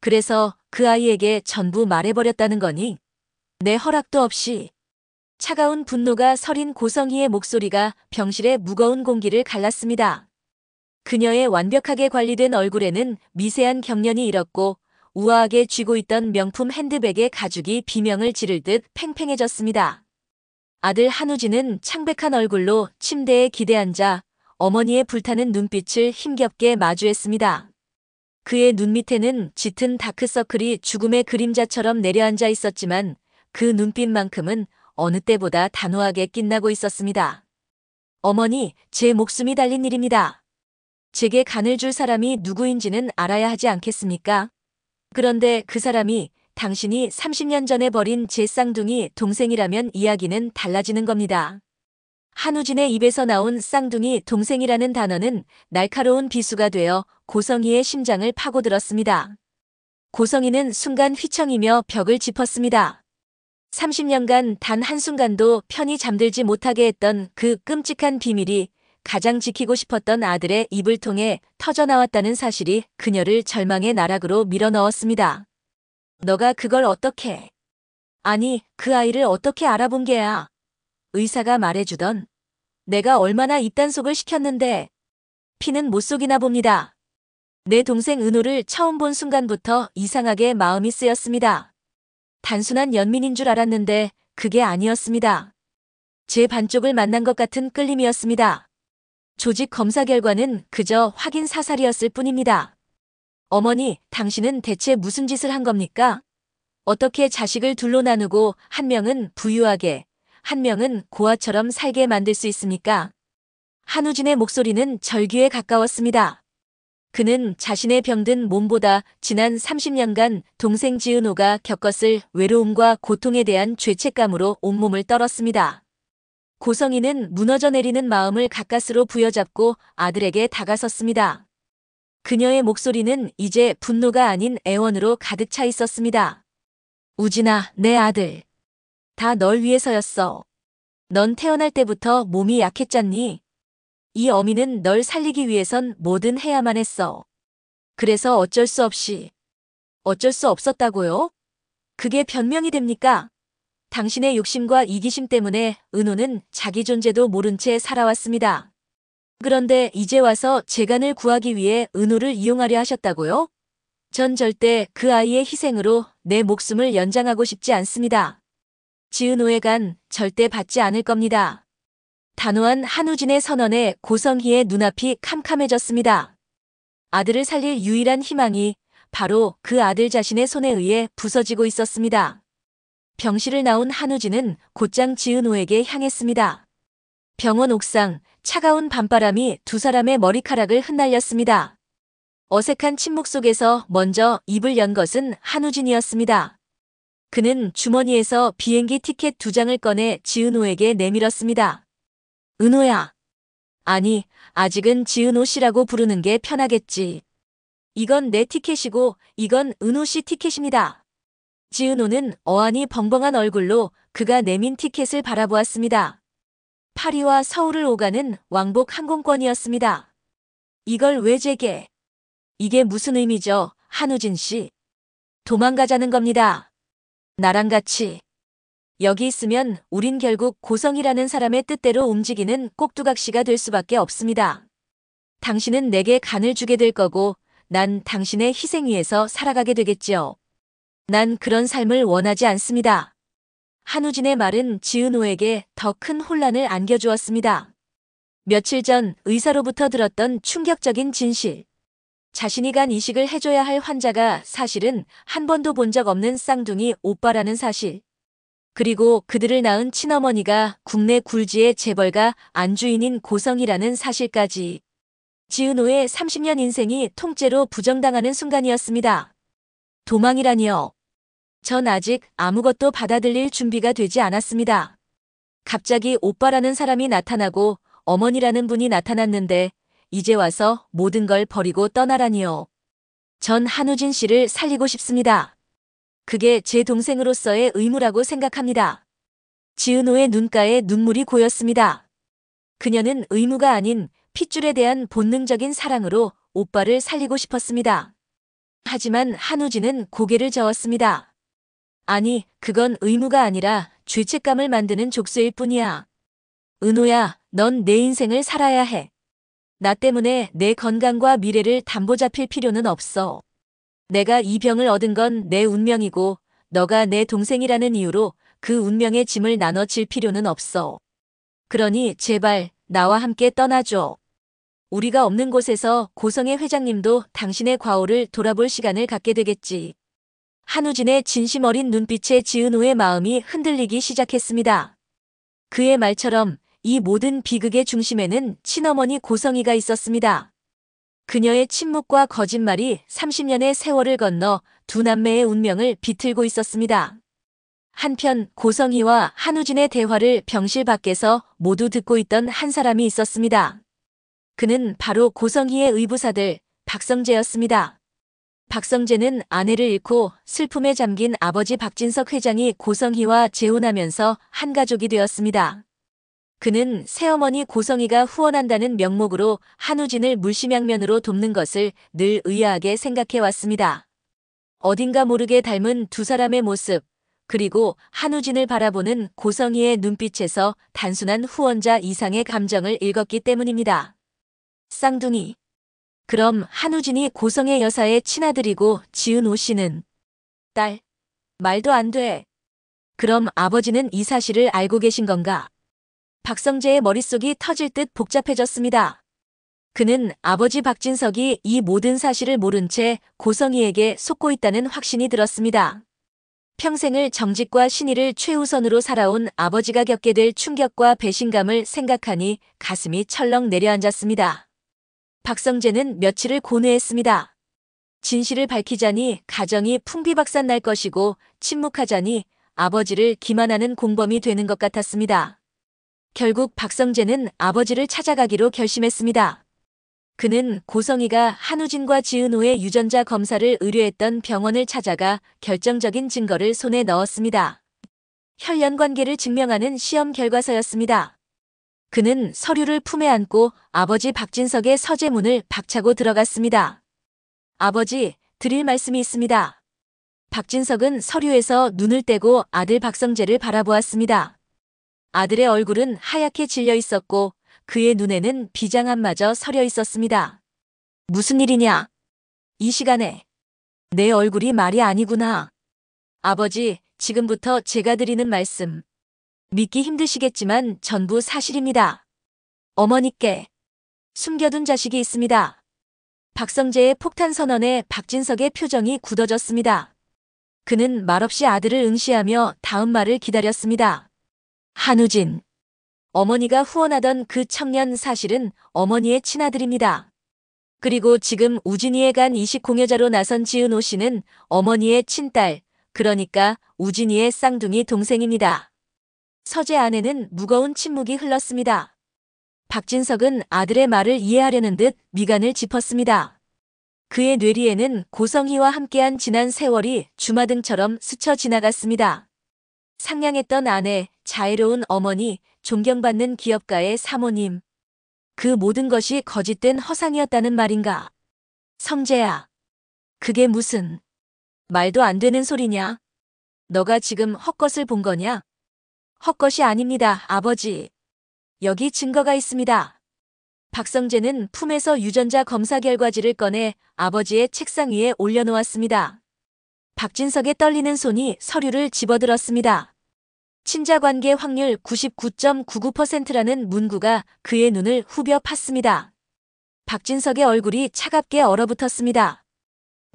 그래서 그 아이에게 전부 말해버렸다는 거니? 내 허락도 없이. 차가운 분노가 서린 고성희의 목소리가 병실의 무거운 공기를 갈랐습니다. 그녀의 완벽하게 관리된 얼굴에는 미세한 경련이 일었고 우아하게 쥐고 있던 명품 핸드백의 가죽이 비명을 지를 듯 팽팽해졌습니다. 아들 한우진은 창백한 얼굴로 침대에 기대앉아 어머니의 불타는 눈빛을 힘겹게 마주했습니다. 그의 눈 밑에는 짙은 다크서클이 죽음의 그림자처럼 내려앉아 있었지만 그 눈빛만큼은 어느 때보다 단호하게 빛나고 있었습니다. 어머니, 제 목숨이 달린 일입니다. 제게 간을 줄 사람이 누구인지는 알아야 하지 않겠습니까? 그런데 그 사람이 당신이 30년 전에 버린 제 쌍둥이 동생이라면 이야기는 달라지는 겁니다. 한우진의 입에서 나온 쌍둥이 동생이라는 단어는 날카로운 비수가 되어 고성희의 심장을 파고들었습니다. 고성희는 순간 휘청이며 벽을 짚었습니다. 30년간 단 한순간도 편히 잠들지 못하게 했던 그 끔찍한 비밀이 가장 지키고 싶었던 아들의 입을 통해 터져나왔다는 사실이 그녀를 절망의 나락으로 밀어넣었습니다. 너가 그걸 어떻게? 아니, 그 아이를 어떻게 알아본 게야? 의사가 말해주던 내가 얼마나 입단속을 시켰는데 피는 못 속이나 봅니다. 내 동생 은호를 처음 본 순간부터 이상하게 마음이 쓰였습니다. 단순한 연민인 줄 알았는데 그게 아니었습니다. 제 반쪽을 만난 것 같은 끌림이었습니다. 조직 검사 결과는 그저 확인 사살이었을 뿐입니다. 어머니, 당신은 대체 무슨 짓을 한 겁니까? 어떻게 자식을 둘로 나누고 한 명은 부유하게, 한 명은 고아처럼 살게 만들 수 있습니까? 한우진의 목소리는 절규에 가까웠습니다. 그는 자신의 병든 몸보다 지난 30년간 동생 지은호가 겪었을 외로움과 고통에 대한 죄책감으로 온몸을 떨었습니다. 고성희는 무너져 내리는 마음을 가까스로 부여잡고 아들에게 다가섰습니다. 그녀의 목소리는 이제 분노가 아닌 애원으로 가득 차 있었습니다. 우진아, 내 아들. 다 널 위해서였어. 넌 태어날 때부터 몸이 약했잖니? 이 어미는 널 살리기 위해선 뭐든 해야만 했어. 그래서 어쩔 수 없었다고요? 그게 변명이 됩니까? 당신의 욕심과 이기심 때문에 은호는 자기 존재도 모른 채 살아왔습니다. 그런데 이제 와서 재간을 구하기 위해 은호를 이용하려 하셨다고요? 전 절대 그 아이의 희생으로 내 목숨을 연장하고 싶지 않습니다. 지은호의 간 절대 받지 않을 겁니다. 단호한 한우진의 선언에 고성희의 눈앞이 캄캄해졌습니다. 아들을 살릴 유일한 희망이 바로 그 아들 자신의 손에 의해 부서지고 있었습니다. 병실을 나온 한우진은 곧장 지은호에게 향했습니다. 병원 옥상, 차가운 밤바람이 두 사람의 머리카락을 흩날렸습니다. 어색한 침묵 속에서 먼저 입을 연 것은 한우진이었습니다. 그는 주머니에서 비행기 티켓 2장을 꺼내 지은호에게 내밀었습니다. 은호야. 아니, 아직은 지은호 씨라고 부르는 게 편하겠지. 이건 내 티켓이고 이건 은호 씨 티켓입니다. 지은호는 어안이 벙벙한 얼굴로 그가 내민 티켓을 바라보았습니다. 파리와 서울을 오가는 왕복 항공권이었습니다. 이걸 왜 제게? 이게 무슨 의미죠, 한우진 씨? 도망가자는 겁니다. 나랑 같이. 여기 있으면 우린 결국 고성이라는 사람의 뜻대로 움직이는 꼭두각시가 될 수밖에 없습니다. 당신은 내게 간을 주게 될 거고 난 당신의 희생 위에서 살아가게 되겠지요. 난 그런 삶을 원하지 않습니다. 한우진의 말은 지은호에게 더 큰 혼란을 안겨주었습니다. 며칠 전 의사로부터 들었던 충격적인 진실. 자신이 간 이식을 해줘야 할 환자가 사실은 한 번도 본 적 없는 쌍둥이 오빠라는 사실. 그리고 그들을 낳은 친어머니가 국내 굴지의 재벌가 안주인인 고성이라는 사실까지. 지은호의 30년 인생이 통째로 부정당하는 순간이었습니다. 도망이라니요. 전 아직 아무것도 받아들일 준비가 되지 않았습니다. 갑자기 오빠라는 사람이 나타나고 어머니라는 분이 나타났는데 이제 와서 모든 걸 버리고 떠나라니요. 전 한우진 씨를 살리고 싶습니다. 그게 제 동생으로서의 의무라고 생각합니다. 지은호의 눈가에 눈물이 고였습니다. 그녀는 의무가 아닌 핏줄에 대한 본능적인 사랑으로 오빠를 살리고 싶었습니다. 하지만 한우진은 고개를 저었습니다. 아니, 그건 의무가 아니라 죄책감을 만드는 족쇄일 뿐이야. 은호야, 넌 내 인생을 살아야 해. 나 때문에 내 건강과 미래를 담보 잡힐 필요는 없어. 내가 이 병을 얻은 건 내 운명이고 너가 내 동생이라는 이유로 그 운명의 짐을 나눠 질 필요는 없어. 그러니 제발 나와 함께 떠나줘. 우리가 없는 곳에서 고성의 회장님도 당신의 과오를 돌아볼 시간을 갖게 되겠지. 한우진의 진심 어린 눈빛에 지은호의 마음이 흔들리기 시작했습니다. 그의 말처럼 이 모든 비극의 중심에는 친어머니 고성이가 있었습니다. 그녀의 침묵과 거짓말이 30년의 세월을 건너 두 남매의 운명을 비틀고 있었습니다. 한편 고성희와 한우진의 대화를 병실 밖에서 모두 듣고 있던 한 사람이 있었습니다. 그는 바로 고성희의 의부사들 박성재였습니다. 박성재는 아내를 잃고 슬픔에 잠긴 아버지 박진석 회장이 고성희와 재혼하면서 한 가족이 되었습니다. 그는 새어머니 고성희가 후원한다는 명목으로 한우진을 물심양면으로 돕는 것을 늘 의아하게 생각해 왔습니다. 어딘가 모르게 닮은 두 사람의 모습, 그리고 한우진을 바라보는 고성희의 눈빛에서 단순한 후원자 이상의 감정을 읽었기 때문입니다. 쌍둥이. 그럼 한우진이 고성의 여사의 친아들이고 지은호 씨는 딸. 말도 안 돼. 그럼 아버지는 이 사실을 알고 계신 건가? 박성재의 머릿속이 터질 듯 복잡해졌습니다. 그는 아버지 박진석이 이 모든 사실을 모른 채 고성희에게 속고 있다는 확신이 들었습니다. 평생을 정직과 신의를 최우선으로 살아온 아버지가 겪게 될 충격과 배신감을 생각하니 가슴이 철렁 내려앉았습니다. 박성재는 며칠을 고뇌했습니다. 진실을 밝히자니 가정이 풍비박산 날 것이고 침묵하자니 아버지를 기만하는 공범이 되는 것 같았습니다. 결국 박성재는 아버지를 찾아가기로 결심했습니다. 그는 고성희가 한우진과 지은호의 유전자 검사를 의뢰했던 병원을 찾아가 결정적인 증거를 손에 넣었습니다. 혈연 관계를 증명하는 시험 결과서였습니다. 그는 서류를 품에 안고 아버지 박진석의 서재문을 박차고 들어갔습니다. 아버지, 드릴 말씀이 있습니다. 박진석은 서류에서 눈을 떼고 아들 박성재를 바라보았습니다. 아들의 얼굴은 하얗게 질려 있었고 그의 눈에는 비장함마저 서려 있었습니다. 무슨 일이냐? 이 시간에. 내 얼굴이 말이 아니구나. 아버지, 지금부터 제가 드리는 말씀. 믿기 힘드시겠지만 전부 사실입니다. 어머니께 숨겨둔 자식이 있습니다. 박성재의 폭탄 선언에 박진석의 표정이 굳어졌습니다. 그는 말없이 아들을 응시하며 다음 말을 기다렸습니다. 한우진. 어머니가 후원하던 그 청년 사실은 어머니의 친아들입니다. 그리고 지금 우진이에 간 이식 공여자로 나선 지은호 씨는 어머니의 친딸, 그러니까 우진이의 쌍둥이 동생입니다. 서재 안에는 무거운 침묵이 흘렀습니다. 박진석은 아들의 말을 이해하려는 듯 미간을 짚었습니다. 그의 뇌리에는 고성희와 함께한 지난 세월이 주마등처럼 스쳐 지나갔습니다. 상냥했던 아내, 자애로운 어머니, 존경받는 기업가의 사모님. 그 모든 것이 거짓된 허상이었다는 말인가? 성재야. 그게 무슨 말도 안 되는 소리냐? 너가 지금 헛것을 본 거냐? 헛것이 아닙니다, 아버지. 여기 증거가 있습니다. 박성재는 품에서 유전자 검사 결과지를 꺼내 아버지의 책상 위에 올려놓았습니다. 박진석의 떨리는 손이 서류를 집어들었습니다. 친자관계 확률 99.99%라는 문구가 그의 눈을 후벼 팠습니다. 박진석의 얼굴이 차갑게 얼어붙었습니다.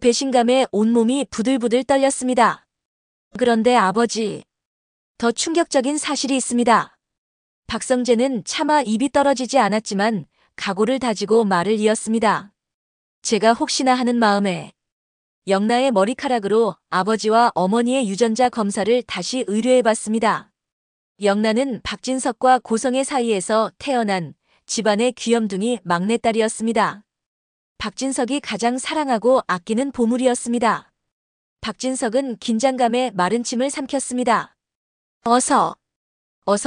배신감에 온몸이 부들부들 떨렸습니다. 그런데 아버지, 더 충격적인 사실이 있습니다. 박성재는 차마 입이 떨어지지 않았지만 각오를 다지고 말을 이었습니다. 제가 혹시나 하는 마음에 영나의 머리카락으로 아버지와 어머니의 유전자 검사를 다시 의뢰해봤습니다. 영나는 박진석과 고성의 사이에서 태어난 집안의 귀염둥이 막내딸이었습니다. 박진석이 가장 사랑하고 아끼는 보물이었습니다. 박진석은 긴장감에 마른 침을 삼켰습니다. 어서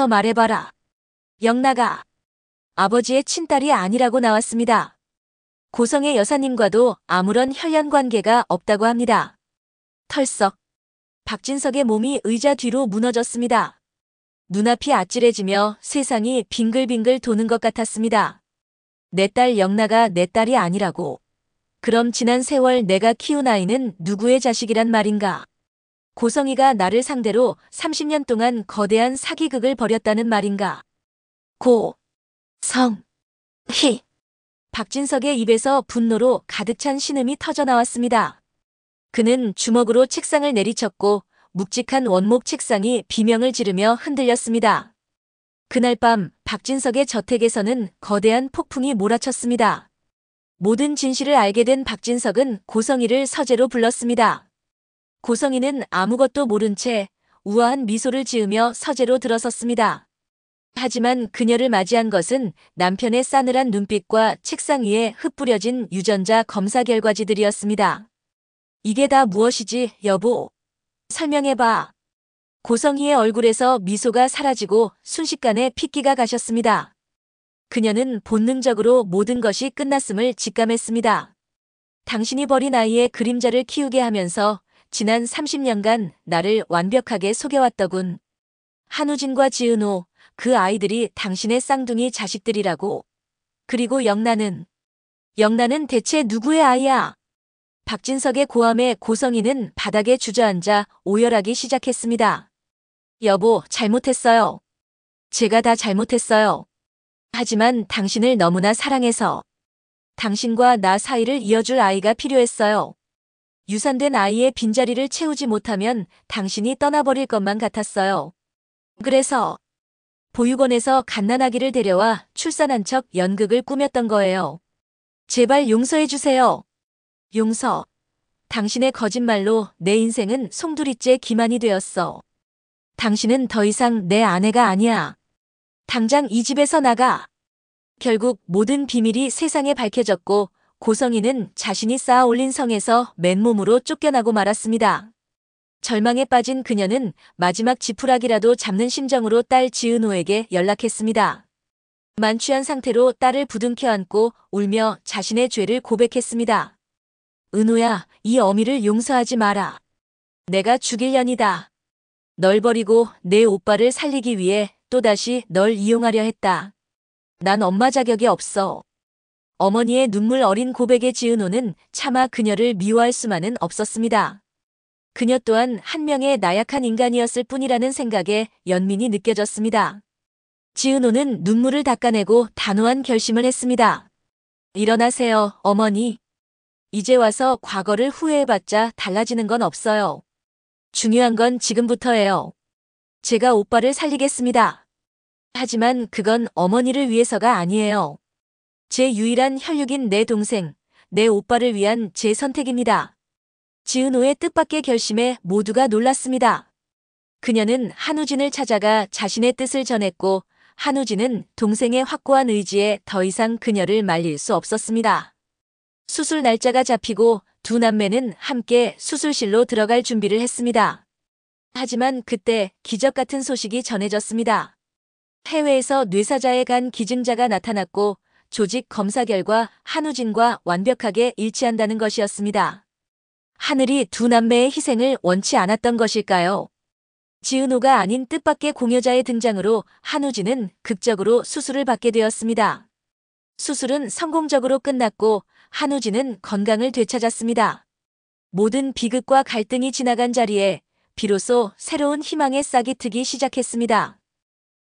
말해봐라. 영나가 아버지의 친딸이 아니라고 나왔습니다. 고성의 여사님과도 아무런 혈연 관계가 없다고 합니다. 털썩. 박진석의 몸이 의자 뒤로 무너졌습니다. 눈앞이 아찔해지며 세상이 빙글빙글 도는 것 같았습니다. 내 딸 영나가 내 딸이 아니라고. 그럼 지난 세월 내가 키운 아이는 누구의 자식이란 말인가? 고성이가 나를 상대로 30년 동안 거대한 사기극을 벌였다는 말인가? 희. 박진석의 입에서 분노로 가득 찬 신음이 터져나왔습니다. 그는 주먹으로 책상을 내리쳤고 묵직한 원목 책상이 비명을 지르며 흔들렸습니다. 그날 밤 박진석의 저택에서는 거대한 폭풍이 몰아쳤습니다. 모든 진실을 알게 된 박진석은 고성이를 서재로 불렀습니다. 고성이는 아무것도 모른 채 우아한 미소를 지으며 서재로 들어섰습니다. 하지만 그녀를 맞이한 것은 남편의 싸늘한 눈빛과 책상 위에 흩뿌려진 유전자 검사 결과지들이었습니다. 이게 다 무엇이지, 여보? 설명해봐. 고성희의 얼굴에서 미소가 사라지고 순식간에 핏기가 가셨습니다. 그녀는 본능적으로 모든 것이 끝났음을 직감했습니다. 당신이 버린 아이의 그림자를 키우게 하면서 지난 30년간 나를 완벽하게 속여왔더군. 한우진과 지은호, 그 아이들이 당신의 쌍둥이 자식들이라고. 그리고 영나는 대체 누구의 아이야? 박진석의 고함에 고성희는 바닥에 주저앉아 오열하기 시작했습니다. 여보, 잘못했어요. 제가 다 잘못했어요. 하지만 당신을 너무나 사랑해서 당신과 나 사이를 이어줄 아이가 필요했어요. 유산된 아이의 빈자리를 채우지 못하면 당신이 떠나버릴 것만 같았어요. 그래서 보육원에서 갓난아기를 데려와 출산한 척 연극을 꾸몄던 거예요. 제발 용서해 주세요. 용서. 당신의 거짓말로 내 인생은 송두리째 기만이 되었어. 당신은 더 이상 내 아내가 아니야. 당장 이 집에서 나가. 결국 모든 비밀이 세상에 밝혀졌고 고성희는 자신이 쌓아 올린 성에서 맨몸으로 쫓겨나고 말았습니다. 절망에 빠진 그녀는 마지막 지푸라기라도 잡는 심정으로 딸 지은호에게 연락했습니다. 만취한 상태로 딸을 부둥켜 안고 울며 자신의 죄를 고백했습니다. 은호야, 이 어미를 용서하지 마라. 내가 죽일 년이다. 널 버리고 내 오빠를 살리기 위해 또다시 널 이용하려 했다. 난 엄마 자격이 없어. 어머니의 눈물 어린 고백에 지은호는 차마 그녀를 미워할 수만은 없었습니다. 그녀 또한 한 명의 나약한 인간이었을 뿐이라는 생각에 연민이 느껴졌습니다. 지은호는 눈물을 닦아내고 단호한 결심을 했습니다. 일어나세요, 어머니. 이제 와서 과거를 후회해봤자 달라지는 건 없어요. 중요한 건 지금부터예요. 제가 오빠를 살리겠습니다. 하지만 그건 어머니를 위해서가 아니에요. 제 유일한 혈육인 내 동생, 내 오빠를 위한 제 선택입니다. 지은호의 뜻밖의 결심에 모두가 놀랐습니다. 그녀는 한우진을 찾아가 자신의 뜻을 전했고 한우진은 동생의 확고한 의지에 더 이상 그녀를 말릴 수 없었습니다. 수술 날짜가 잡히고 두 남매는 함께 수술실로 들어갈 준비를 했습니다. 하지만 그때 기적 같은 소식이 전해졌습니다. 해외에서 뇌사자에 간 기증자가 나타났고 조직 검사 결과 한우진과 완벽하게 일치한다는 것이었습니다. 하늘이 두 남매의 희생을 원치 않았던 것일까요? 지은호가 아닌 뜻밖의 공여자의 등장으로 한우진은 극적으로 수술을 받게 되었습니다. 수술은 성공적으로 끝났고 한우진은 건강을 되찾았습니다. 모든 비극과 갈등이 지나간 자리에 비로소 새로운 희망의 싹이 트기 시작했습니다.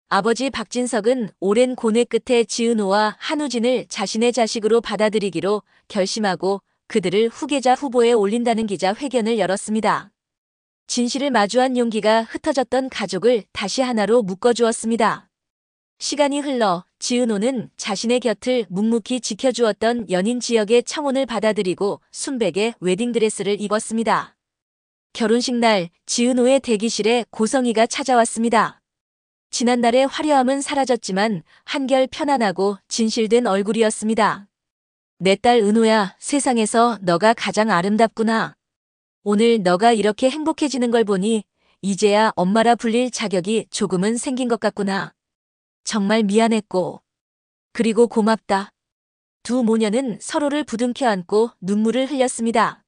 아버지 박진석은 오랜 고뇌 끝에 지은호와 한우진을 자신의 자식으로 받아들이기로 결심하고 그들을 후계자 후보에 올린다는 기자회견을 열었습니다. 진실을 마주한 용기가 흩어졌던 가족을 다시 하나로 묶어주었습니다. 시간이 흘러 지은호는 자신의 곁을 묵묵히 지켜주었던 연인 지역의 청혼을 받아들이고 순백의 웨딩드레스를 입었습니다. 결혼식 날 지은호의 대기실에 고성희가 찾아왔습니다. 지난날의 화려함은 사라졌지만 한결 편안하고 진실된 얼굴이었습니다. 내 딸 은호야, 세상에서 너가 가장 아름답구나. 오늘 너가 이렇게 행복해지는 걸 보니 이제야 엄마라 불릴 자격이 조금은 생긴 것 같구나. 정말 미안했고. 그리고 고맙다. 두 모녀는 서로를 부둥켜 안고 눈물을 흘렸습니다.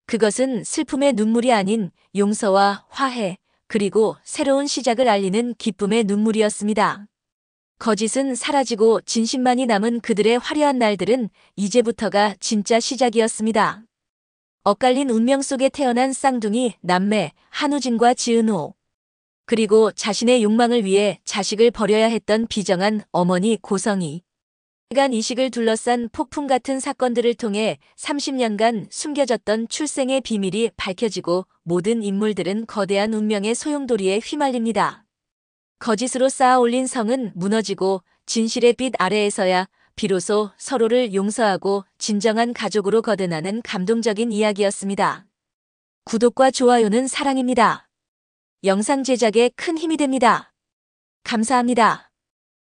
그것은 슬픔의 눈물이 아닌 용서와 화해, 그리고 새로운 시작을 알리는 기쁨의 눈물이었습니다. 거짓은 사라지고 진심만이 남은 그들의 화려한 날들은 이제부터가 진짜 시작이었습니다. 엇갈린 운명 속에 태어난 쌍둥이 남매 한우진과 지은호. 그리고 자신의 욕망을 위해 자식을 버려야 했던 비정한 어머니 고성희. 간 이식을 둘러싼 폭풍 같은 사건들을 통해 30년간 숨겨졌던 출생의 비밀이 밝혀지고 모든 인물들은 거대한 운명의 소용돌이에 휘말립니다. 거짓으로 쌓아 올린 성은 무너지고 진실의 빛 아래에서야 비로소 서로를 용서하고 진정한 가족으로 거듭나는 감동적인 이야기였습니다. 구독과 좋아요는 사랑입니다. 영상 제작에 큰 힘이 됩니다. 감사합니다.